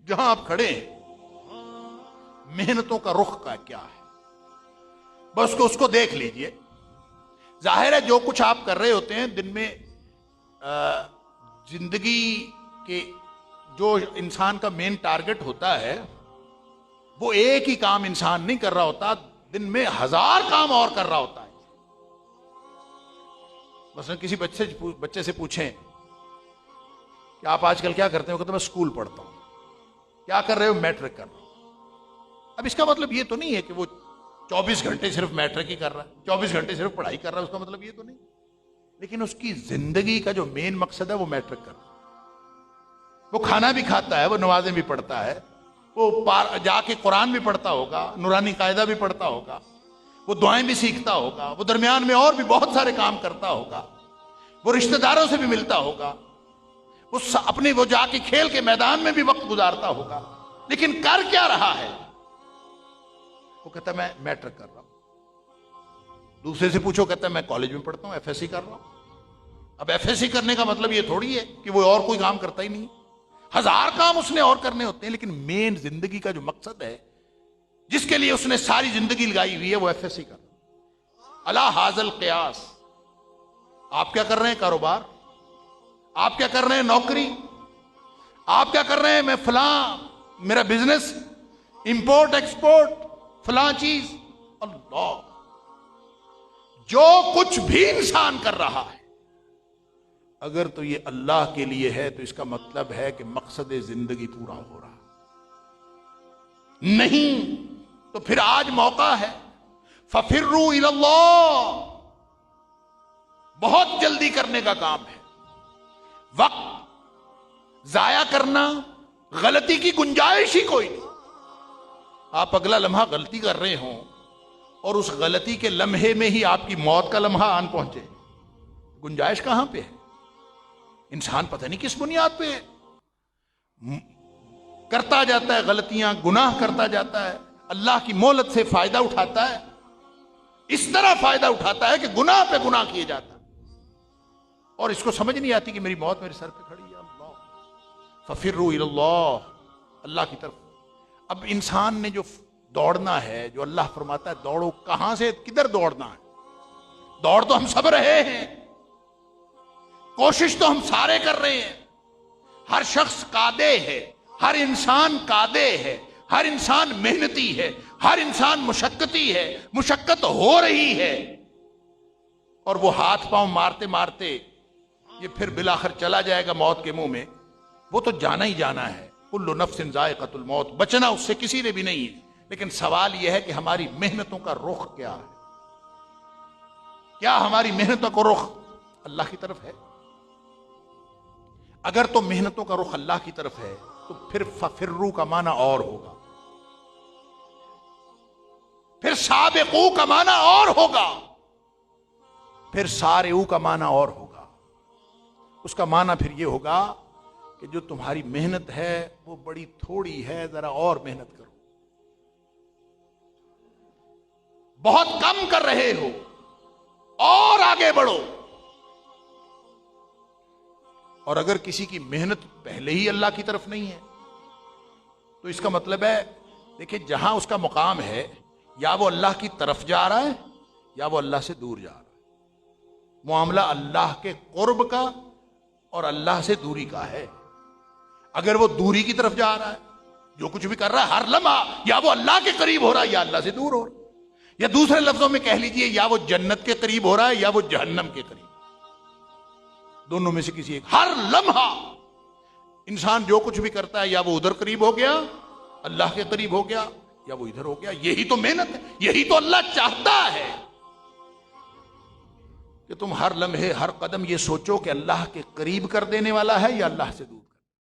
जहां आप खड़े हैं, मेहनतों का रुख का क्या है, बस उसको देख लीजिए। जाहिर है जो कुछ आप कर रहे होते हैं दिन में, जिंदगी के जो इंसान का मेन टारगेट होता है, वो एक ही काम इंसान नहीं कर रहा होता, दिन में 1000 काम और कर रहा होता है। बस किसी बच्चे से पूछें कि आप आजकल क्या करते हो, कहते मैं स्कूल पढ़ता हूं। क्या कर रहे हो? मैट्रिक कर रहा हूं। अब इसका मतलब ये तो नहीं है कि वो 24 घंटे सिर्फ मैट्रिक ही कर रहा है, 24 घंटे सिर्फ पढ़ाई कर रहा है, उसका मतलब ये तो नहीं। लेकिन उसकी जिंदगी का जो मेन मकसद है वो मैट्रिक करना। वो खाना भी खाता है, वो नमाजें भी पढ़ता है, वो जाके कुरान भी पढ़ता होगा, नूरानी कायदा भी पढ़ता होगा, वो दुआएं भी सीखता होगा, वो दरमियान में और भी बहुत सारे काम करता होगा, वो रिश्तेदारों से भी मिलता होगा, वो जाके खेल के मैदान में भी वक्त गुजारता होगा। लेकिन कर क्या रहा है? वो कहता है मैं मैट्रिक कर रहा हूं। दूसरे से पूछो, कहता है मैं कॉलेज में पढ़ता हूं, एफएससी कर रहा हूं। अब एफएससी करने का मतलब ये थोड़ी है कि वो और कोई काम करता ही नहीं। 1000 काम उसने और करने होते हैं, लेकिन मेन जिंदगी का जो मकसद है, जिसके लिए उसने सारी जिंदगी लगाई हुई है, वो एफएससी कर रहा है। अला हाजल क़ियास। आप क्या कर रहे हैं? कारोबार। आप क्या कर रहे हैं? नौकरी। आप क्या कर रहे हैं? मैं फलां, मेरा बिजनेस, इंपोर्ट एक्सपोर्ट, फलां चीज। अल्लाह, जो कुछ भी इंसान कर रहा है, अगर तो ये अल्लाह के लिए है तो इसका मतलब है कि मकसद जिंदगी पूरा हो रहा। नहीं तो फिर आज मौका है, फफिर्रू इलल्लाह। बहुत जल्दी करने का काम है। वक्त जाया करना, गलती की गुंजाइश ही कोई नहीं। आप अगला लम्हा गलती कर रहे हो और उस गलती के लम्हे में ही आपकी मौत का लम्हा आन पहुंचे, गुंजाइश कहां पे है? इंसान पता नहीं किस बुनियाद पे करता जाता है गलतियां, गुनाह करता जाता है, अल्लाह की मोहलत से फायदा उठाता है। इस तरह फायदा उठाता है कि गुनाह पे गुनाह किए जाता है और इसको समझ नहीं आती कि मेरी मौत मेरे सर पे खड़ी है। अल्लाह, फफिर्रू इलल्लाह, अल्लाह की तरफ। अब इंसान ने जो दौड़ना है, जो अल्लाह फरमाता है दौड़ो, कहां से किधर दौड़ना है? दौड़ तो हम सब रहे हैं, कोशिश तो हम सारे कर रहे हैं। हर शख्स कादे है, हर इंसान कादे है, हर इंसान मेहनती है, हर इंसान मुशक्कती है, मुशक्कत हो रही है। और वो हाथ पांव मारते मारते ये फिर बिलाखिर चला जाएगा मौत के मुंह में। वो तो जाना ही जाना है। कुल्लु नफ्सिन ज़ाइक़तुल मौत, बचना उससे किसी ने भी नहीं है। लेकिन सवाल यह है कि हमारी मेहनतों का रुख क्या है? क्या हमारी मेहनतों का रुख अल्लाह की तरफ है? अगर तो मेहनतों का रुख अल्लाह की तरफ है तो फिर फफिर्रू का माना और होगा, फिर साबिकू का माना और होगा, फिर सारेऊ का माना और होगा। उसका माना फिर यह होगा कि जो तुम्हारी मेहनत है वो बड़ी थोड़ी है, जरा और मेहनत करो। बहुत कम कर रहे हो, और आगे बढ़ो। और अगर किसी की मेहनत पहले ही अल्लाह की तरफ नहीं है तो इसका मतलब है, देखिए, जहां उसका मुकाम है, या वो अल्लाह की तरफ जा रहा है या वो अल्लाह से दूर जा रहा है। मामला अल्लाह के कुर्ब का और अल्लाह से दूरी का है। अगर वो दूरी की तरफ जा रहा है, जो कुछ भी कर रहा है हर लम्हा, या वो अल्लाह के करीब हो रहा है या अल्लाह से दूर हो रहा है। या दूसरे लफ्जों में कह लीजिए, या वो जन्नत के करीब हो रहा है या वो जहन्नम के करीब। दोनों में से किसी एक। हर लम्हा इंसान जो कुछ भी करता है, या वो उधर करीब हो गया, अल्लाह के करीब हो गया, या वो इधर हो गया। यही तो मेहनत है, यही तो अल्लाह चाहता है कि तुम हर लम्हे हर कदम ये सोचो कि अल्लाह के करीब कर देने वाला है या अल्लाह से दूर।